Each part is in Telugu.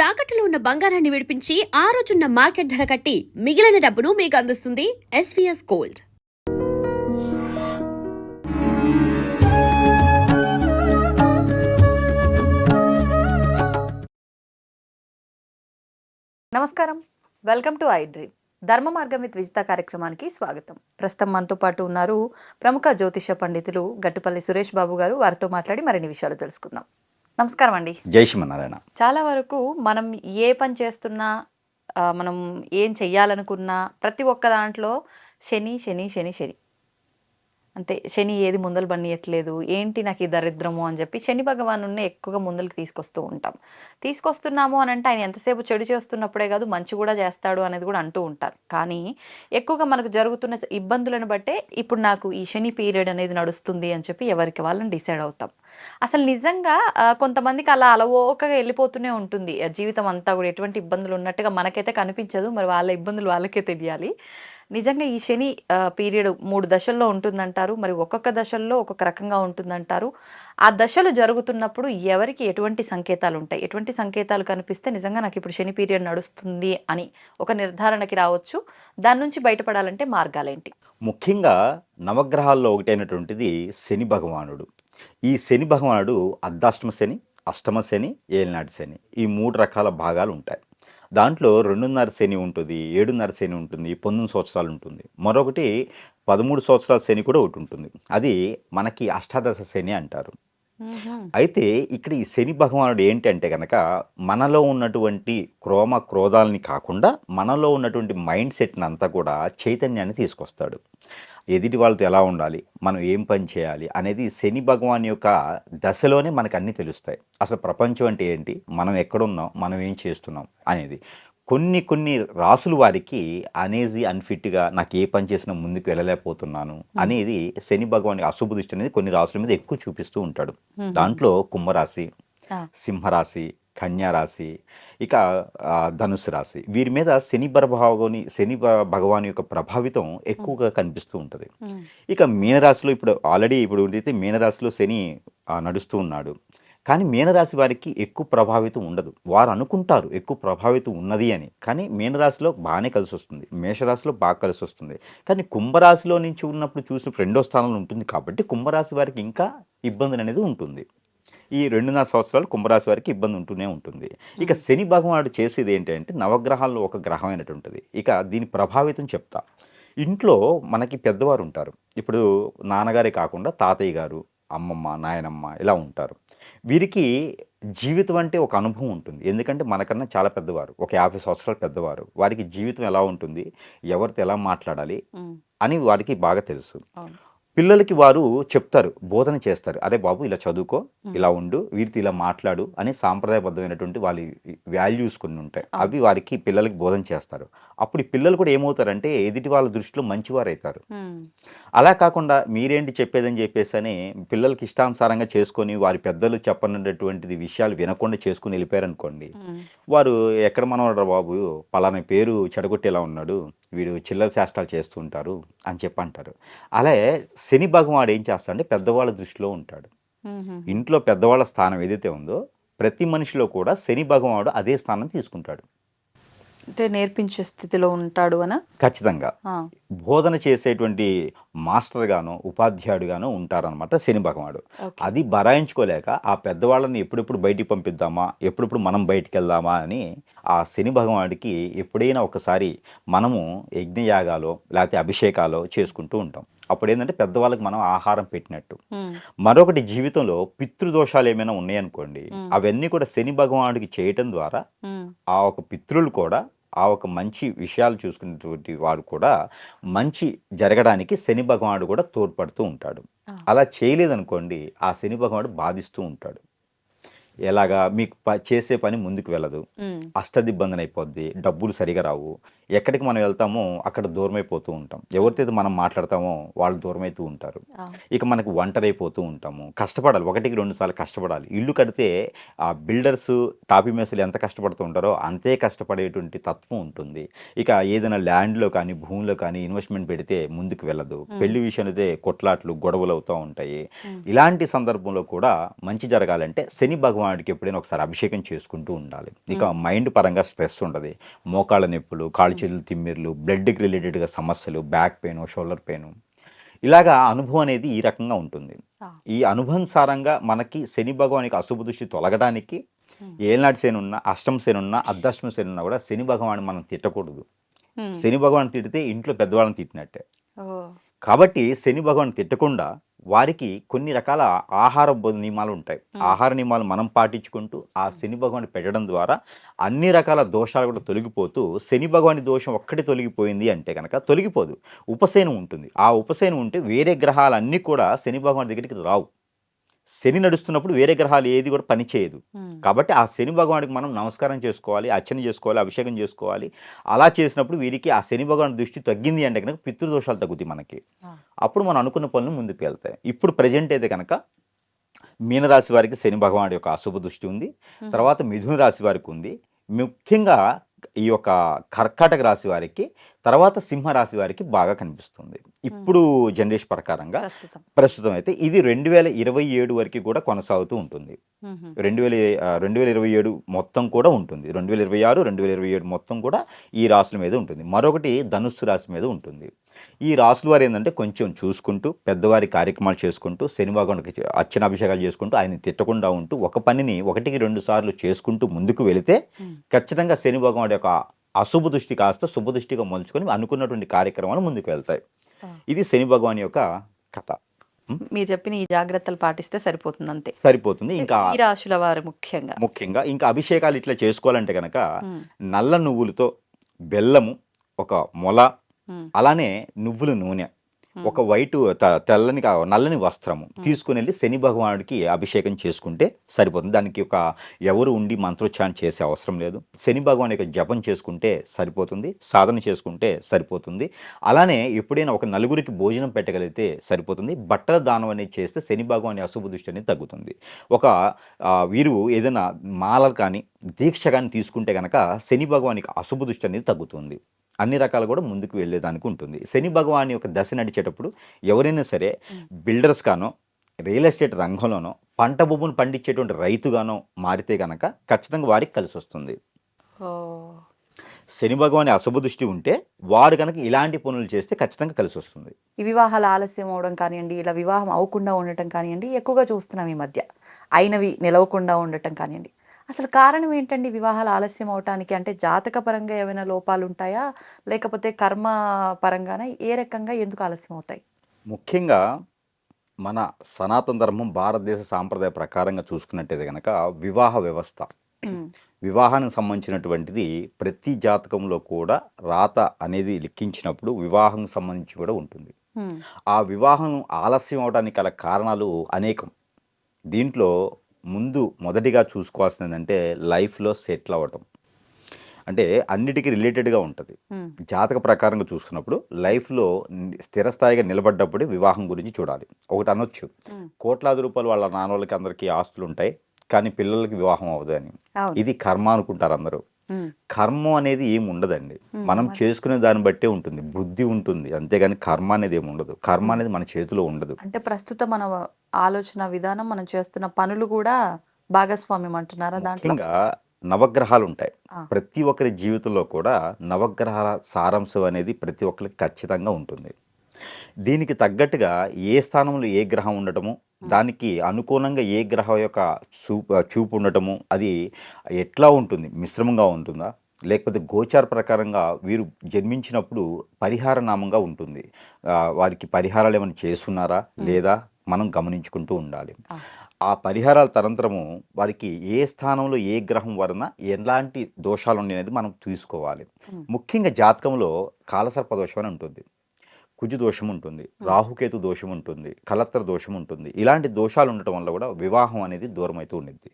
తాకట్టులో ఉన్న బంగారాన్ని విడిపించి ఆ రోజున్న మార్కెట్ ధర కట్టి మిగిలిన డబ్బును మీకు అందిస్తుంది ఎస్వీఎస్ గోల్డ్. నమస్కారం, వెల్కమ్ టు ఐ డ్రీమ్. ధర్మ మార్గం విత్ విజిత కార్యక్రమానికి స్వాగతం. ప్రస్తుతం మనతో పాటు ఉన్నారు ప్రముఖ జ్యోతిష పండితులు గట్టుపల్లి సురేష్ బాబు గారు. వారితో మాట్లాడి మరిన్ని విషయాలు తెలుసుకుందాం. నమస్కారం అండి. జై శ్రీమన్నారాయణ. చాలా వరకు మనం ఏ పని చేస్తున్నా, మనం ఏం చెయ్యాలనుకున్నా ప్రతి ఒక్క దాంట్లో శని శని శని శని అంతే. శని ఏది ముందలు బనియట్లేదు, ఏంటి నాకు ఈ దరిద్రము అని చెప్పి శని భగవాను ఎక్కువగా ముందరికి తీసుకొస్తున్నాము అని అంటే ఆయన ఎంతసేపు చెడు చేస్తున్నప్పుడే కాదు మంచి కూడా చేస్తాడు అనేది కూడా అంటూ ఉంటారు. కానీ ఎక్కువగా మనకు జరుగుతున్న ఇబ్బందులను బట్టే ఇప్పుడు నాకు ఈ శని పీరియడ్ అనేది నడుస్తుంది అని చెప్పి ఎవరికి వాళ్ళని డిసైడ్ అవుతాం. అసలు నిజంగా కొంతమందికి అలా అలవోకగా వెళ్ళిపోతూనే ఉంటుంది జీవితం అంతా కూడా. ఎటువంటి ఇబ్బందులు ఉన్నట్టుగా మనకైతే కనిపించదు, మరి వాళ్ళ ఇబ్బందులు వాళ్ళకే తెలియాలి. నిజంగా ఈ శని పీరియడ్ 3 దశల్లో ఉంటుందంటారు. మరి ఒక్కొక్క దశల్లో ఒక్కొక్క రకంగా ఉంటుందంటారు. ఆ దశలు జరుగుతున్నప్పుడు ఎవరికి ఎటువంటి సంకేతాలు ఉంటాయి, ఎటువంటి సంకేతాలు కనిపిస్తే నిజంగా నాకు ఇప్పుడు శని పీరియడ్ నడుస్తుంది అని ఒక నిర్ధారణకి రావచ్చు? దాని నుంచి బయటపడాలంటే మార్గాలేంటి? ముఖ్యంగా నవగ్రహాల్లో ఒకటైనటువంటిది శని భగవానుడు. ఈ శని భగవానుడు అర్ధాష్టమ శని, అష్టమ శని, ఏలినాటి శని, ఈ 3 రకాల భాగాలు ఉంటాయి. దాంట్లో 2.5 శని ఉంటుంది, 7.5 శని ఉంటుంది, 19 సంవత్సరాలు ఉంటుంది. మరొకటి 13 సంవత్సరాల శని కూడా ఒకటి ఉంటుంది. అది మనకి అష్టాదశ శని అంటారు. అయితే ఇక్కడ ఈ శని భగవానుడు ఏంటంటే కనుక మనలో ఉన్నటువంటి క్రోధాలని కాకుండా మనలో ఉన్నటువంటి మైండ్ సెట్ని అంతా కూడా చైతన్యాన్ని తీసుకొస్తాడు. ఎదుటి వాళ్ళతో ఎలా ఉండాలి, మనం ఏం పని చేయాలి అనేది శని భగవాన్ యొక్క దశలోనే మనకు అన్నీ తెలుస్తాయి. అసలు ప్రపంచం అంటే ఏంటి, మనం ఎక్కడున్నాం, మనం ఏం చేస్తున్నాం అనేది. కొన్ని రాసులు వారికి అనేజీ అన్ఫిట్గా నాకు ఏ పని చేసినా ముందుకు వెళ్ళలేకపోతున్నాను అనేది శని భగవాన్ అశుభ దృష్టి అనేది కొన్ని రాసుల మీద ఎక్కువ చూపిస్తూ ఉంటాడు. దాంట్లో కుంభరాశి, సింహరాశి, కన్యారాశి, ఇక ధనుసు రాశి, వీరి మీద శని భగవాన్ యొక్క ప్రభావితం ఎక్కువగా కనిపిస్తూ ఉంటుంది. ఇక మీనరాశిలో ఇప్పుడు అయితే మీనరాశిలో శని నడుస్తూ ఉన్నాడు. కానీ మీనరాశి వారికి ఎక్కువ ప్రభావితం ఉండదు. వారు అనుకుంటారు ఎక్కువ ప్రభావితం ఉన్నది అని, కానీ మీనరాశిలో బాగానే కలిసి వస్తుంది, మేషరాశిలో బాగా కలిసి వస్తుంది. కానీ కుంభరాశిలో నుంచి ఉన్నప్పుడు చూసినప్పుడు 2వ స్థానంలో ఉంటుంది కాబట్టి కుంభరాశి వారికి ఇంకా ఇబ్బంది అనేది ఉంటుంది. ఈ 2.5 సంవత్సరాలు కుంభరాశి వారికి ఇబ్బంది ఉంటూనే ఉంటుంది. ఇక శని భగవానుడు చేసేది ఏంటంటే నవగ్రహాల్లో ఒక గ్రహం అయినటువంటిది. ఇక దీని ప్రభావితం చెప్తా. ఇంట్లో మనకి పెద్దవారు ఉంటారు. ఇప్పుడు నాన్నగారే కాకుండా తాతయ్య గారు, అమ్మమ్మ, నాయనమ్మ ఇలా ఉంటారు. వీరికి జీవితం అంటే ఒక అనుభవం ఉంటుంది. ఎందుకంటే మనకన్నా చాలా పెద్దవారు, ఒక 50 సంవత్సరాలు పెద్దవారు. వారికి జీవితం ఎలా ఉంటుంది, ఎవరితో ఎలా మాట్లాడాలి అని వారికి బాగా తెలుసు. పిల్లలకి వారు చెప్తారు, బోధన చేస్తారు. అరే బాబు ఇలా చదువుకో, ఇలా ఉండు, వీరితో ఇలా మాట్లాడు అని సాంప్రదాయబద్ధమైనటువంటి వాళ్ళ వాల్యూస్ కొన్ని ఉంటాయి. అవి వారికి పిల్లలకి బోధన చేస్తారు. అప్పుడు ఈ పిల్లలు కూడా ఏమవుతారంటే ఎదుటి వాళ్ళ దృష్టిలో మంచివారు అవుతారు. అలా కాకుండా మీరేంటి చెప్పేదని చెప్పేసి అని పిల్లలకి ఇష్టానుసారంగా చేసుకొని వారి పెద్దలు చెప్పనటువంటిది విషయాలు వినకుండా చేసుకుని వెళ్ళిపోయారనుకోండి, వారు ఎక్కడ మనవాడు బాబు, పలానా పేరు చెడగొట్టేలా ఉన్నాడు, వీడు చిల్లర శాస్త్రాలు చేస్తూ ఉంటారు అని చెప్పంటారు. అలాగే శని భగవానుడు ఏం చేస్తాడంటే పెద్దవాళ్ళ దృష్టిలో ఉంటాడు. ఇంట్లో పెద్దవాళ్ళ స్థానం ఏదైతే ఉందో ప్రతి మనిషిలో కూడా శని భగవానుడు అదే స్థానం తీసుకుంటాడు. అంటే నేర్పించే స్థితిలో ఉంటాడు అన ఖచ్చితంగా బోధన చేసేటువంటి మాస్టర్ గాను ఉపాధ్యాయుడుగాను ఉంటారనమాట శని భగవానుడు. అది బరాయించుకోలేక ఆ పెద్దవాళ్ళని ఎప్పుడెప్పుడు బయటికి పంపిద్దామా, ఎప్పుడెప్పుడు మనం బయటికి వెళ్దామా అని ఆ శని భగవానుడికి ఎప్పుడైనా ఒకసారి మనము యజ్ఞయాగాలో లేకపోతే అభిషేకాలో చేసుకుంటూ ఉంటాం. అప్పుడు ఏంటంటే పెద్దవాళ్ళకి మనం ఆహారం పెట్టినట్టు. మరొకటి, జీవితంలో పితృదోషాలు ఏమైనా ఉన్నాయనుకోండి, అవన్నీ కూడా శని భగవానుడికి చేయటం ద్వారా ఆ ఒక పితృలు కూడా ఆ ఒక మంచి విషయాలు చూసుకునేటువంటి వారు కూడా మంచి జరగడానికి శని భగవానుడు కూడా తోడ్పడుతూ ఉంటాడు. అలా చేయలేదనుకోండి ఆ శని భగవానుడు బాధిస్తూ ఉంటాడు. ఎలాగా, మీకు చేసే పని ముందుకు వెళ్ళదు, అష్టదిబ్బందన అయిపోద్ది, డబ్బులు సరిగా రావు, ఎక్కడికి మనం వెళ్తామో అక్కడ దూరమైపోతూ ఉంటాం, ఎవరితో మనం మాట్లాడతామో వాళ్ళు దూరమైతూ ఉంటారు. ఇక మనకు ఒంటరైపోతూ ఉంటాము. కష్టపడాలి, 1-2 సార్లు కష్టపడాలి. ఇల్లు కడితే ఆ బిల్డర్స్ టాపీ మేసలు ఎంత కష్టపడుతూ ఉంటారో అంతే కష్టపడేటువంటి తత్వం ఉంటుంది. ఇక ఏదైనా ల్యాండ్లో కానీ భూమిలో కానీ ఇన్వెస్ట్మెంట్ పెడితే ముందుకు వెళ్ళదు. పెళ్లి విషయంలో అయితే కొట్లాట్లు గొడవలు అవుతూ ఉంటాయి. ఇలాంటి సందర్భంలో కూడా మంచి జరగాలంటే శని భగవాన్ భగవానుడికి ఎప్పుడైనా ఒకసారి అభిషేకం చేసుకుంటూ ఉండాలి. ఇక మైండ్ పరంగా స్ట్రెస్ ఉండదు. మోకాళ్ళ నొప్పులు, కాళ్ళు చేతులు తిమ్మిర్లు, బ్లడ్కి రిలేటెడ్గా సమస్యలు, బ్యాక్ పెయిన్, షోల్డర్ పెయిన్, ఇలాగా అనుభవం అనేది ఈ రకంగా ఉంటుంది. ఆ. ఈ అనుభవానుసారంగా మనకి శని భగవానికి అశుభ దృష్టి తొలగడానికి ఏలినాటి శని ఉన్నా, అష్టమ శని ఉన్నా, అర్ధాష్టమ శని ఉన్నా కూడా శని భగవాన్ని మనం తిట్టకూడదు. శని భగవాన్ తిడితే ఇంట్లో పెద్దవాళ్ళని తిట్టినట్టే. కాబట్టి శని భగవాన్ తిట్టకుండా వారికి కొన్ని రకాల ఆహార నియమాలు ఉంటాయి. ఆహార నియమాలు మనం పాటించుకుంటూ ఆ శని భగవాన్ని పెట్టడం ద్వారా అన్ని రకాల దోషాలు కూడా తొలగిపోతూ, శని భగవాని దోషం ఒక్కటి తొలగిపోయింది అంటే కనుక తొలగిపోదు, ఉపశయనం ఉంటుంది. ఆ ఉపశయనం ఉంటే వేరే గ్రహాలన్నీ కూడా శని భగవాని దగ్గరికి రావు. శని నడుస్తున్నప్పుడు వేరే గ్రహాలు ఏది కూడా పనిచేయదు. కాబట్టి ఆ శని భగవానికి మనం నమస్కారం చేసుకోవాలి, అర్చన చేసుకోవాలి, అభిషేకం చేసుకోవాలి. అలా చేసినప్పుడు వీరికి ఆ శని భగవాన్ దృష్టి తగ్గింది అంటే కనుక పితృదోషాలు తగ్గుతాయి మనకి. అప్పుడు మనం అనుకున్న పనులు ముందుకు వెళ్తాయి. ఇప్పుడు ప్రజెంట్ అయితే కనుక మీనరాశి వారికి శని భగవానుడి యొక్క అశుభ దృష్టి ఉంది. తర్వాత మిథున రాశి వారికి ఉంది. ముఖ్యంగా ఈ యొక్క కర్కాటక రాశి వారికి, తర్వాత సింహరాశి వారికి బాగా కనిపిస్తుంది ఇప్పుడు జనరేషన్ ప్రకారంగా. ప్రస్తుతం అయితే ఇది 2027 వరకు కూడా కొనసాగుతూ ఉంటుంది. 2027 మొత్తం కూడా ఉంటుంది. 2026, 2027 మొత్తం కూడా ఈ రాశుల మీద ఉంటుంది. మరొకటి ధనుస్సు రాశి మీద ఉంటుంది. ఈ రాశుల వారు ఏంటంటే కొంచెం చూసుకుంటూ, పెద్దవారి కార్యక్రమాలు చేసుకుంటూ, శని భగవానుడికి అర్చనాభిషేకాలు చేసుకుంటూ, ఆయన తిట్టకుండా ఉంటూ, ఒక పనిని 1-2 సార్లు చేసుకుంటూ ముందుకు వెళితే ఖచ్చితంగా శని భగవానుడి యొక్క అశుభ దృష్టి కాస్త శుభ దృష్టిగా మలుచుకొని అనుకున్నటువంటి కార్యక్రమాలు ముందుకు వెళ్తాయి. ఇది శని భగవాన్ యొక్క కథ. మీరు చెప్పిన ఈ జాగ్రత్తలు పాటిస్తే సరిపోతుంది, అంతే సరిపోతుంది. ఇంకా ఈ రాశుల వారు ముఖ్యంగా ఇంకా అభిషేకాలు ఇట్లా చేసుకోవాలంటే కనుక నల్ల నువ్వులతో బెల్లము, ఒక మొల, అలానే నువ్వుల నూనె, ఒక వైట్ నల్లని వస్త్రము తీసుకుని వెళ్ళి శని భగవానుడికి అభిషేకం చేసుకుంటే సరిపోతుంది. దానికి ఒక ఎవరు ఉండి మంత్రోచ్చారణ చేసే అవసరం లేదు. శని భగవాన్ యొక్క జపం చేసుకుంటే సరిపోతుంది, సాధన చేసుకుంటే సరిపోతుంది. అలానే ఎప్పుడైనా ఒక నలుగురికి భోజనం పెట్టగలిగితే సరిపోతుంది. బట్టల దానం అనేది చేస్తే శని భగవాని అశుభ దృష్టి అనేది తగ్గుతుంది. వీరు ఏదైనా మాలలు కానీ దీక్ష కానీ తీసుకుంటే కనుక శని భగవానికి అశుభ దృష్టి అనేది తగ్గుతుంది. అన్ని రకాలు కూడా ముందుకు వెళ్ళేదానికి ఉంటుంది. శని భగవాన్ యొక్క దశ నడిచేటప్పుడు ఎవరైనా సరే బిల్డర్స్ గానో, రియల్ ఎస్టేట్ రంగంలోనో, పంట భూములు పండించేటువంటి రైతుగానో మారితే కనుక ఖచ్చితంగా వారికి కలిసి వస్తుంది. శని భగవాని అశుభ దృష్టి ఉంటే వారు కనుక ఇలాంటి పనులు చేస్తే ఖచ్చితంగా కలిసి వస్తుంది. ఈ వివాహాలు ఆలస్యం అవడం కానివ్వండి, ఇలా వివాహం అవ్వకుండా ఉండటం కానివ్వండి, ఎక్కువగా చూస్తున్నాం ఈ మధ్య. అయినవి నిలవకుండా ఉండటం కానివ్వండి, అసలు కారణం ఏంటండి వివాహాలు ఆలస్యం అవటానికి? అంటే జాతక పరంగా ఏమైనా లోపాలు ఉంటాయా, లేకపోతే కర్మ పరంగానే ఏ రకంగా ఎందుకు ఆలస్యం అవుతాయి? ముఖ్యంగా మన సనాతన ధర్మం, భారతదేశ సాంప్రదాయ ప్రకారంగా చూసుకున్నట్టయితే కనుక వివాహ వ్యవస్థ, వివాహానికి సంబంధించినటువంటిది ప్రతి జాతకంలో కూడా రాత అనేది లిఖించినప్పుడు వివాహం సంబంధించి కూడా ఉంటుంది. ఆ వివాహం ఆలస్యం అవడానికి గల కారణాలు అనేకం. దీంట్లో మొదటిగా చూసుకోవాల్సింది ఏంటంటే లైఫ్లో సెటిల్ అవ్వటం. అంటే అన్నిటికీ రిలేటెడ్గా ఉంటుంది. జాతక ప్రకారంగా చూసుకున్నప్పుడు లైఫ్లో స్థిరస్థాయిగా నిలబడ్డప్పుడు వివాహం గురించి చూడాలి. ఒకటి అనొచ్చు, కోట్లాది రూపాయలు వాళ్ళ నాన్న వాళ్ళకి అందరికీ ఆస్తులు ఉంటాయి కానీ పిల్లలకి వివాహం అవ్వదు అని. ఇది కర్మ అనుకుంటారు అందరూ. కర్మ అనేది ఏమి ఉండదండి. మనం చేసుకునే దాన్ని బట్టే ఉంటుంది, బుద్ధి ఉంటుంది, అంతేగాని కర్మ అనేది ఏమి ఉండదు. కర్మ అనేది మన చేతిలో ఉండదు. అంటే ప్రస్తుతం మన ఆలోచన విధానం, మనం చేస్తున్న పనులు కూడా భాగస్వామ్యం అంటున్నారా? దాంట్లో నవగ్రహాలు ఉంటాయి. ప్రతి ఒక్కరి జీవితంలో కూడా నవగ్రహాల సారాంశం అనేది ప్రతి ఒక్కరికి ఖచ్చితంగా ఉంటుంది. దీనికి తగ్గట్టుగా ఏ స్థానంలో ఏ గ్రహం ఉండటము, దానికి అనుకూలంగా ఏ గ్రహం యొక్క చూపు ఉండటము, అది ఎట్లా ఉంటుంది, మిశ్రమంగా ఉంటుందా, లేకపోతే గోచార ప్రకారంగా వీరు జన్మించినప్పుడు పరిహార నామంగా ఉంటుంది. వారికి పరిహారాలు ఏమైనా చేస్తున్నారా లేదా మనం గమనించుకుంటూ ఉండాలి. ఆ పరిహారాల తరంతరము వారికి ఏ స్థానంలో ఏ గ్రహం వలన ఎలాంటి దోషాలు ఉన్నాయనేది మనం తీసుకోవాలి. ముఖ్యంగా జాతకంలో కాలసర్ప దోషం అని ఉంటుంది, కుజు దోషం ఉంటుంది, రాహుకేతు దోషం ఉంటుంది, కలత్ర దోషం ఉంటుంది. ఇలాంటి దోషాలు ఉండటం వల్ల కూడా వివాహం అనేది దూరం అవుతూ ఉండిద్ది.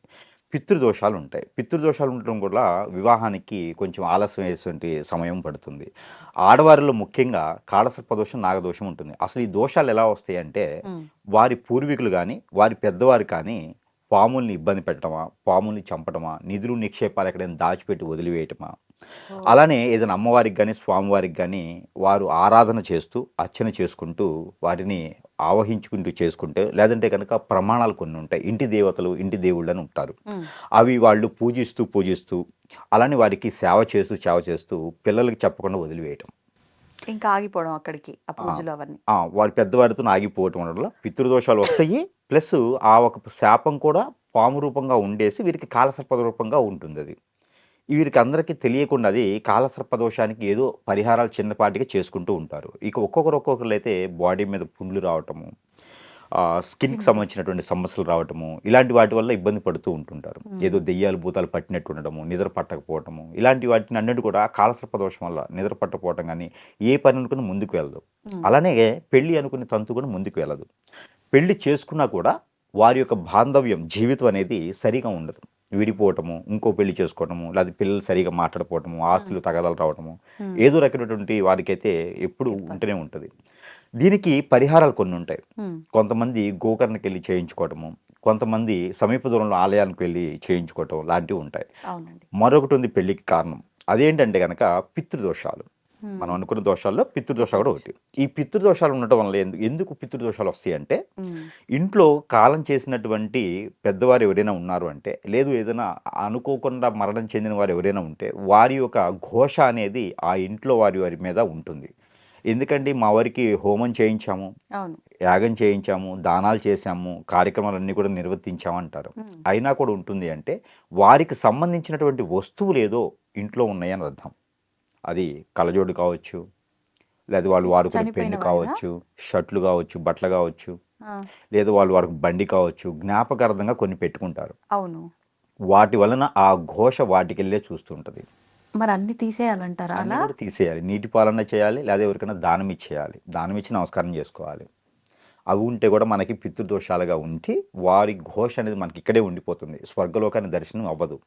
పితృదోషాలు ఉంటాయి. పితృదోషాలు ఉండటం కూడా వివాహానికి కొంచెం ఆలస్యం అయ్యేటువంటి సమయం పడుతుంది. ఆడవారిలో ముఖ్యంగా కాళసర్పదోషం, నాగదోషం ఉంటుంది. అసలు ఈ దోషాలు ఎలా వస్తాయి అంటే వారి పూర్వీకులు కానీ వారి పెద్దవారు కానీ పాముల్ని ఇబ్బంది పెట్టడమా, పాముల్ని చంపడమా, నిధులు నిక్షేపాలు ఎక్కడైనా దాచిపెట్టి వదిలివేయటమా, ఓ. అలానే ఏదైనా అమ్మవారికి కానీ స్వామివారికి కానీ వారు ఆరాధన చేస్తూ అర్చన చేసుకుంటూ వాటిని ఆవహించుకుంటూ చేసుకుంటే, లేదంటే కనుక ప్రమాణాలు కొన్ని ఉంటాయి. ఇంటి దేవతలు ఇంటి దేవుళ్ళు అని ఉంటారు. ఉమ్, అవి వాళ్ళు పూజిస్తూ పూజిస్తూ అలానే వారికి సేవ చేస్తూ పిల్లలకి చెప్పకుండా వదిలివేయటం. ఇంకా ఆగిపోవడం అక్కడికి ఆ ఆ, పూజలు అవన్నీ. వారి పెద్దవారితో ఆగిపోవటం వల్ల పితృదోషాలు వస్తాయి. ప్లస్ ఆ ఒక శాపం కూడా పాము రూపంగా ఉండేసి వీరికి కాలసర్ప రూపంగా ఉంటుంది అది. వీరికి అందరికీ తెలియకుండా అది కాలసర్ప దోషానికి ఏదో పరిహారాలు చిన్నపాటిగా చేసుకుంటూ ఉంటారు. ఇక ఒక్కొక్కరు అయితే బాడీ మీద పుండ్లు రావటము, స్కిన్కి సంబంధించినటువంటి సమస్యలు రావటము, ఇలాంటి వాటి వల్ల ఇబ్బంది పడుతూ ఉంటుంటారు. ఏదో దెయ్యాలు భూతాలు పట్టినట్టు ఉండడము, నిద్ర పట్టకపోవటము, ఇలాంటి వాటిని అన్నిటి కూడా కాలసర్ప దోషం వల్ల నిద్ర పట్టకపోవటం కానీ ఏ పని అనుకుని ముందుకు వెళ్ళదు. ఉమ్, అలానే పెళ్లి అనుకునే తంతు కూడా ముందుకు వెళ్ళదు. పెళ్లి చేసుకున్నా కూడా వారి యొక్క బాంధవ్యం జీవితం అనేది సరిగా ఉండదు. విడిపోవటము, ఇంకో పెళ్లి చేసుకోవటము, లేదా పిల్లలు సరిగా మాట్లాడకపోవటము, ఆస్తులు తగాదాలు రావటము, ఉమ్, ఏదో రకమైనటువంటి వారికైతే ఎప్పుడు ఇబ్బంది. ఉంటూనే ఉంటుంది. దీనికి పరిహారాలు కొన్ని ఉంటాయి. ఉమ్, కొంతమంది గోకర్ణకి వెళ్ళి చేయించుకోవటము, కొంతమంది సమీప దూరంలో ఆలయానికి వెళ్ళి చేయించుకోవటం లాంటివి ఉంటాయి. అవునండి. మరొకటి ఉంది పెళ్లికి కారణం. అదేంటంటే కనుక పితృదోషాలు. ఉమ్, మనం అనుకున్న దోషాల్లో పితృదోషాలు కూడా ఒకటి. ఈ పితృదోషాలు ఉండటం వల్ల ఎందుకు పితృదోషాలు వస్తాయి అంటే, ఉమ్, ఇంట్లో కాలం చేసినటువంటి పెద్దవారు ఎవరైనా ఉన్నారు అంటే, లేదు ఏదైనా అనుకోకుండా మరణం చెందిన వారు ఎవరైనా ఉంటే, వారి యొక్క ఘోష అనేది ఆ ఇంట్లో వారి మీద ఉంటుంది. ఎందుకంటే మా వారికి హోమం చేయించాము, అవును. యాగం చేయించాము, దానాలు చేశాము, కార్యక్రమాలన్నీ కూడా నిర్వర్తించాము అంటారు. ఉమ్, అయినా కూడా ఉంటుంది అంటే వారికి సంబంధించినటువంటి వస్తువులు ఏదో ఇంట్లో ఉన్నాయని అర్థం. అది కళ్ళజోడు కావచ్చు, లేదా వాళ్ళు వాడుకునే చనిపోయిన పెన్ను వాళ్ళ. కావచ్చు, షర్ట్లు కావచ్చు, బట్టలు కావచ్చు, ఆ, లేదా వాళ్ళు వారికి బండి కావచ్చు, జ్ఞాపకార్థంగా కొన్ని పెట్టుకుంటారు. అవును. వాటి వలన ఆ ఘోష వాటికెళ్ళే చూస్తుంటది. మరి అన్ని తీసేయాలంటారా అన్నీ అలా? కూడా తీసేయాలి. నీటి పాలన చేయాలి, లేదా ఎవరికైనా దానం ఇచ్చేయాలి. దానం ఇచ్చి నమస్కారం చేసుకోవాలి. అవి ఉంటే కూడా మనకి పితృదోషాలుగా ఉండి వారి ఘోష అనేది మనకి ఇక్కడే ఉండిపోతుంది. స్వర్గలోకాన్ని దర్శనం అవ్వదు.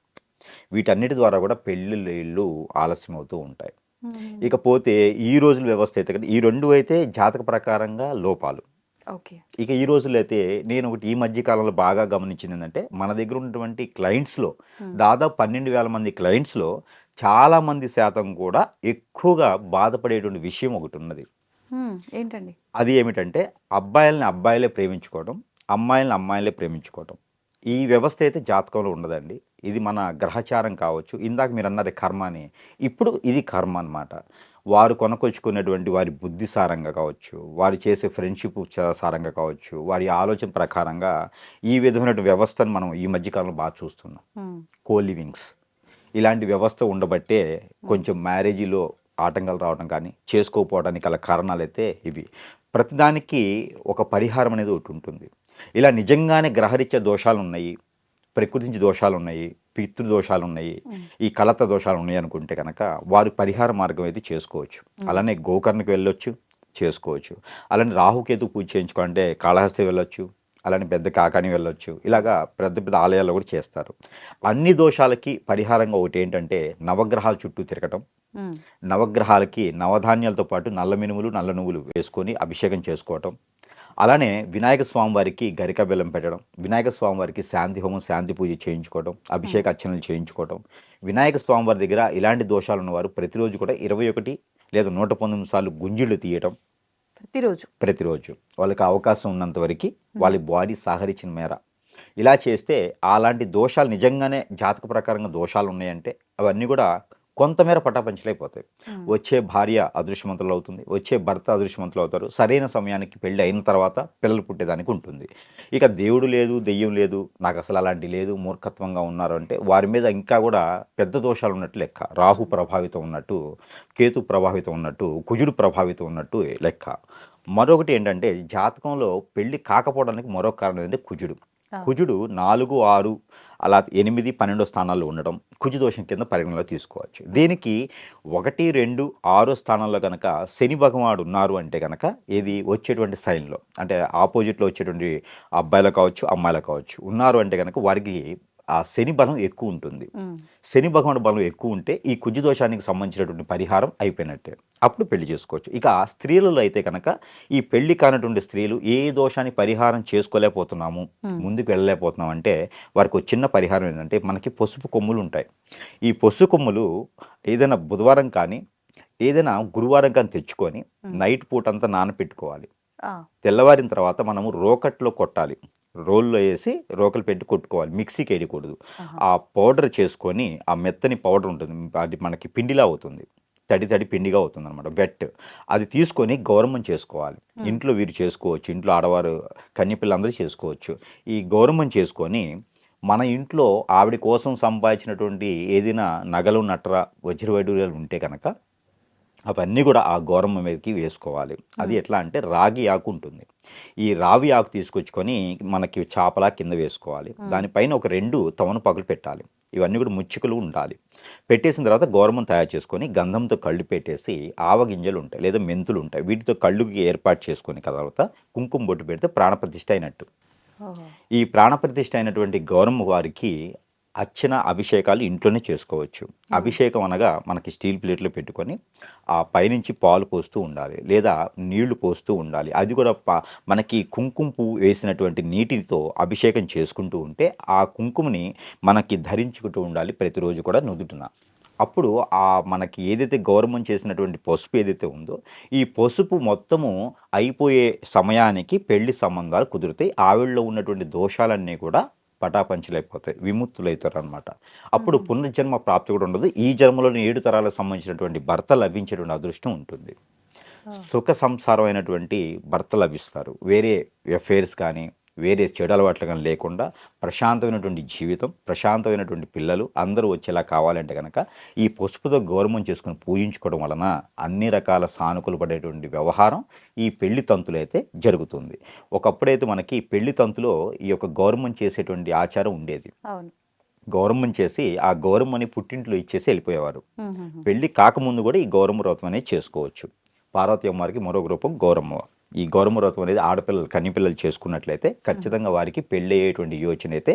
వీటన్నిటి ద్వారా కూడా పెళ్ళిళ్ళు ఆలస్యం అవుతూ ఉంటాయి. ఉమ్, ఇకపోతే ఈ రోజుల వ్యవస్థ అయితే కదా, ఈ రెండు అయితే జాతక ప్రకారంగా లోపాలు. ఓకే. ఇక ఈ రోజుల్లో అయితే నేను ఒకటి ఈ మధ్య కాలంలో బాగా గమనించింది ఏంటంటే, మన దగ్గర ఉన్నటువంటి క్లయింట్స్లో ఉమ్, దాదాపు 12,000 మంది క్లయింట్స్లో చాలా మంది శాతం కూడా ఎక్కువగా బాధపడేటువంటి విషయం ఒకటి ఉన్నది. ఉమ్, ఏంటండి? అది ఏమిటంటే, అబ్బాయిల్ని అబ్బాయిలే ప్రేమించుకోవడం, అమ్మాయిల్ని అమ్మాయిలే ప్రేమించుకోవడం. ఈ వ్యవస్థ అయితే జాతకంలో ఉండదండి. ఇది మన గ్రహచారం కావచ్చు. ఇందాక మీరు అన్నది కర్మ అని. ఇప్పుడు ఇది కర్మ అన్నమాట. వారు కొనకొచ్చుకున్నటువంటి వారి బుద్ధి సారంగా కావచ్చు, వారు చేసే ఫ్రెండ్షిప్ సారంగా కావచ్చు, వారి ఆలోచన ప్రకారంగా ఈ విధమైన వ్యవస్థను మనం ఈ మధ్య కాలంలో బాగా చూస్తున్నాం. ఉమ్, కో లివింగ్స్ ఇలాంటి వ్యవస్థ ఉండబట్టే కొంచెం మ్యారేజీలో ఆటంకాలు రావడం కానీ, చేసుకోకపోవడానికి గల కారణాలైతే ఇవి. ప్రతిదానికి ఒక పరిహారం అనేది ఒకటి ఉంటుంది. ఇలా నిజంగానే గ్రహరీత్యా దోషాలు ఉన్నాయి, ప్రకృతించి దోషాలు ఉన్నాయి, పితృదోషాలు ఉన్నాయి, ఉమ్, ఈ కలత దోషాలు ఉన్నాయి అనుకుంటే కనుక వారి పరిహార మార్గం అయితే చేసుకోవచ్చు. అలానే గోకర్ణకి వెళ్ళొచ్చు, చేసుకోవచ్చు. అలానే రాహుకేతు పూజ చేయించుకోవాలంటే కాళహస్తి వెళ్ళొచ్చు, అలానే పెద్ద కాకాని వెళ్ళొచ్చు. ఇలాగా పెద్ద పెద్ద ఆలయాల్లో కూడా చేస్తారు. అన్ని దోషాలకి పరిహారంగా ఒకటి ఏంటంటే నవగ్రహాల చుట్టూ తిరగటం, ఉమ్, నవగ్రహాలకి నవధాన్యాలతో పాటు నల్ల మినుములు, నల్ల నువ్వులు వేసుకొని అభిషేకం చేసుకోవటం. అలానే వినాయక స్వామి వారికి గరిక బెల్లం పెట్టడం, వినాయక స్వామి వారికి శాంతి హోమం, శాంతి పూజ చేయించుకోవడం, అభిషేక అర్చనలు చేయించుకోవడం. వినాయక స్వామి వారి దగ్గర ఇలాంటి దోషాలు ఉన్నవారు ప్రతిరోజు కూడా 21 లేదా 119 సార్లు గుంజుళ్ళు తీయటం. ప్రతిరోజు. ప్రతిరోజు వాళ్ళకి అవకాశం ఉన్నంత వరకు వాళ్ళ బాడీ సహకరించిన మేర ఇలా చేస్తే అలాంటి దోషాలు నిజంగానే జాతక ప్రకారంగా దోషాలు ఉన్నాయంటే అవన్నీ కూడా కొంతమేర పటాపంచలైపోతాయి. ఉమ్, వచ్చే భార్య అదృష్టవంతులు అవుతుంది, వచ్చే భర్త అదృష్టవంతులు అవుతారు. సరైన సమయానికి పెళ్ళి అయిన తర్వాత పిల్లలు పుట్టేదానికి ఉంటుంది. ఇక దేవుడు లేదు, దెయ్యం లేదు, నాకు అసలు అలాంటి లేదు, మూర్ఖత్వంగా ఉన్నారు అంటే వారి మీద ఇంకా కూడా పెద్ద దోషాలు ఉన్నట్టు లెక్క. రాహు ప్రభావితం ఉన్నట్టు, కేతు ప్రభావితం ఉన్నట్టు, కుజుడు ప్రభావితం ఉన్నట్టు లెక్క. మరొకటి ఏంటంటే జాతకంలో పెళ్లి కాకపోవడానికి మరొక కారణం ఏంటంటే కుజుడు. ఆ, కుజుడు 4, 6 అలా 8, 12 స్థానాల్లో ఉండడం కుజు దోషం కింద పరిగణలో తీసుకోవచ్చు. దీనికి 1, 2, 6 స్థానాల్లో కనుక శని భగవానుడు ఉన్నారు అంటే కనుక ఇది వచ్చేటువంటి సైన్లో అంటే ఆపోజిట్లో వచ్చేటువంటి అబ్బాయిలు కావచ్చు, అమ్మాయిలు కావచ్చు ఉన్నారు అంటే కనుక వారికి ఆ శని బలం ఎక్కువ ఉంటుంది. ఉమ్. శని భగవానుడి బలం ఎక్కువ ఉంటే ఈ కుజు దోషానికి సంబంధించినటువంటి పరిహారం అయిపోయినట్టే. అప్పుడు పెళ్లి చేసుకోవచ్చు. ఇక స్త్రీలలో అయితే కనుక ఈ పెళ్లి కానటువంటి స్త్రీలు ఏ దోషాన్ని పరిహారం చేసుకోలేకపోతున్నాము, ఉమ్. ముందుకు వెళ్ళలేకపోతున్నాం అంటే వారికి ఒక చిన్న పరిహారం ఏంటంటే మనకి పసుపు కొమ్ములు ఉంటాయి. ఈ పసుపు కొమ్ములు ఏదైనా బుధవారం కానీ ఏదైనా గురువారం కానీ తెచ్చుకొని నైట్ పూట అంతా నానపెట్టుకోవాలి. ఆ, తెల్లవారిన తర్వాత మనము రోకట్లో కొట్టాలి. రోల్లో వేసి రోకలు పెట్టి కొట్టుకోవాలి, మిక్సీకి వేయకూడదు. ఆహా. ఆ పౌడర్ చేసుకొని ఆ మెత్తని పౌడర్ ఉంటుంది, అది మనకి పిండిలా అవుతుంది, తడి తడి పిండిగా అవుతుంది అనమాట, వెట్. అది తీసుకొని గౌరమ్మం చేసుకోవాలి. ఇంట్లో వీరు చేసుకోవచ్చు, ఇంట్లో ఆడవారు కన్యపిల్లందరూ చేసుకోవచ్చు. ఈ గౌరమ్మం చేసుకొని మన ఇంట్లో ఆవిడ కోసం సంపాదించినటువంటి ఏదైనా నగలు నట్ర వజ్రవైడూర్యాలు ఉంటే కనుక అవన్నీ కూడా ఆ గౌరమ్మ మీదకి వేసుకోవాలి. అది ఎట్లా అంటే రాగి ఆకు ఉంటుంది. ఈ రావి ఆకు తీసుకొచ్చుకొని మనకి చాపలా కింద వేసుకోవాలి. దానిపైన ఒక 2 తమలపాకులు పెట్టాలి. ఇవన్నీ కూడా ముచ్చుకలు ఉండాలి. పెట్టేసిన తర్వాత గౌరమ్మం తయారు చేసుకొని గంధంతో కళ్ళు పెట్టేసి ఆవగింజలు ఉంటాయి లేదా మెంతులు ఉంటాయి, వీటితో కళ్ళుకి ఏర్పాటు చేసుకొని తర్వాత కుంకుమ బొట్టు పెడితే ప్రాణప్రతిష్ఠ అయినట్టు. ఓహో. ఈ ప్రాణప్రతిష్ఠ అయినటువంటి గౌరమ్మ వారికి అర్చన అభిషేకాలు ఇంట్లోనే చేసుకోవచ్చు. అభిషేకం అనగా మనకి స్టీల్ ప్లేట్లో పెట్టుకొని ఆ పైనుంచి పాలు పోస్తూ ఉండాలి లేదా నీళ్లు పోస్తూ ఉండాలి. అది కూడా మనకి కుంకుమ పువ్వు వేసినటువంటి నీటితో అభిషేకం చేసుకుంటూ ఉంటే ఆ కుంకుమని మనకి ధరించుకుంటూ ఉండాలి ప్రతిరోజు కూడా నుదుటిన. అప్పుడు ఆ మనకి ఏదైతే గౌరవం చేసినటువంటి పసుపు ఏదైతే ఉందో ఈ పసుపు మొత్తము అయిపోయే సమయానికి పెళ్లి సంబంధాలు కుదురుతాయి. ఆవిడలో ఉన్నటువంటి దోషాలన్నీ కూడా పటాపంచలైపోతాయి, విముక్తులవుతారు అనమాట. అప్పుడు పునర్జన్మ ప్రాప్తి కూడా ఉండదు. ఈ జన్మలోని 7 తరాలకు సంబంధించినటువంటి భర్త లభించేటువంటి అదృష్టం ఉంటుంది. సుఖ సంసారం అయినటువంటి భర్త లభిస్తారు. వేరే అఫైర్స్ కానీ వేరే చెడు అలవాట్లు కానీ లేకుండా ప్రశాంతమైనటువంటి జీవితం, ప్రశాంతమైనటువంటి పిల్లలు అందరూ వచ్చేలా కావాలంటే కనుక ఈ పసుపుతో గౌరవం చేసుకుని పూజించుకోవడం వలన అన్ని రకాల సానుకూల పడేటువంటి వ్యవహారం ఈ పెళ్లి తంతులు అయితే జరుగుతుంది. ఒకప్పుడైతే మనకి పెళ్లి తంతులో ఈ యొక్క గౌరవం చేసేటువంటి ఆచారం ఉండేది. అవును. గౌరవం చేసి ఆ గౌరమ్మని పుట్టింట్లో ఇచ్చేసి వెళ్ళిపోయేవారు. ఉహుహు. పెళ్లి కాకముందు కూడా ఈ గౌరమ్మ వ్రతం అనేది చేసుకోవచ్చు. పార్వతీ అమ్మవారికి మరొక రూపం గౌరమ్మ. ఈ గౌరమ్మ వ్రతం అనేది ఆడపిల్లలు కన్నిపిల్లలు చేసుకున్నట్లయితే ఖచ్చితంగా వారికి పెళ్ళి అయ్యేటువంటి యోచన అయితే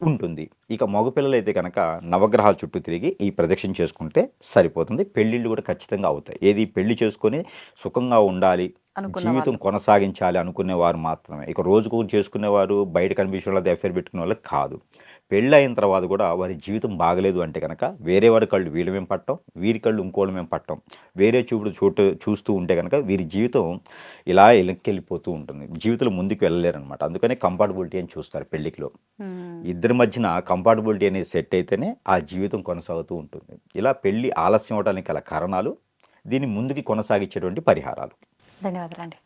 ఉంటుంది. ఇక మగపిల్లలు అయితే కనుక నవగ్రహాల చుట్టూ తిరిగి ఈ ప్రదక్షిణ చేసుకుంటే సరిపోతుంది. పెళ్ళిళ్ళు కూడా ఖచ్చితంగా అవుతాయి. ఏది పెళ్లి చేసుకొని సుఖంగా ఉండాలి, అనుకున్న జీవితం వాళ్ళు. కొనసాగించాలి అనుకునేవారు మాత్రమే. ఇక రోజుకు చేసుకునేవారు బయట కనిపించే వాళ్ళది అఫేర్ పెట్టుకునే వాళ్ళకి కాదు. పెళ్ళి అయిన తర్వాత కూడా వారి జీవితం బాగలేదు అంటే కనుక వేరే వారి కళ్ళు వీళ్ళ మేము పట్టం, వీరి కళ్ళు ఇంకోళ్ళ మేము పట్టం, వేరే చూపుడు చూస్తూ ఉంటే కనుక వీరి జీవితం ఇలా వెనక్కెళ్ళిపోతూ ఉంటుంది. జీవితంలో ముందుకు వెళ్ళలేరనమాట. అందుకనే కంపాటబిలిటీ అని చూస్తారు పెళ్లికిలో. ఉమ్. ఇద్దరి మధ్యన కంపాటబిలిటీ అనేది సెట్ అయితేనే ఆ జీవితం కొనసాగుతూ ఉంటుంది. ఇలా పెళ్లి ఆలస్యం అవడానికి గల కారణాలు, దీన్ని ముందుకి కొనసాగించేటువంటి పరిహారాలు. ధన్యవాదాలండి.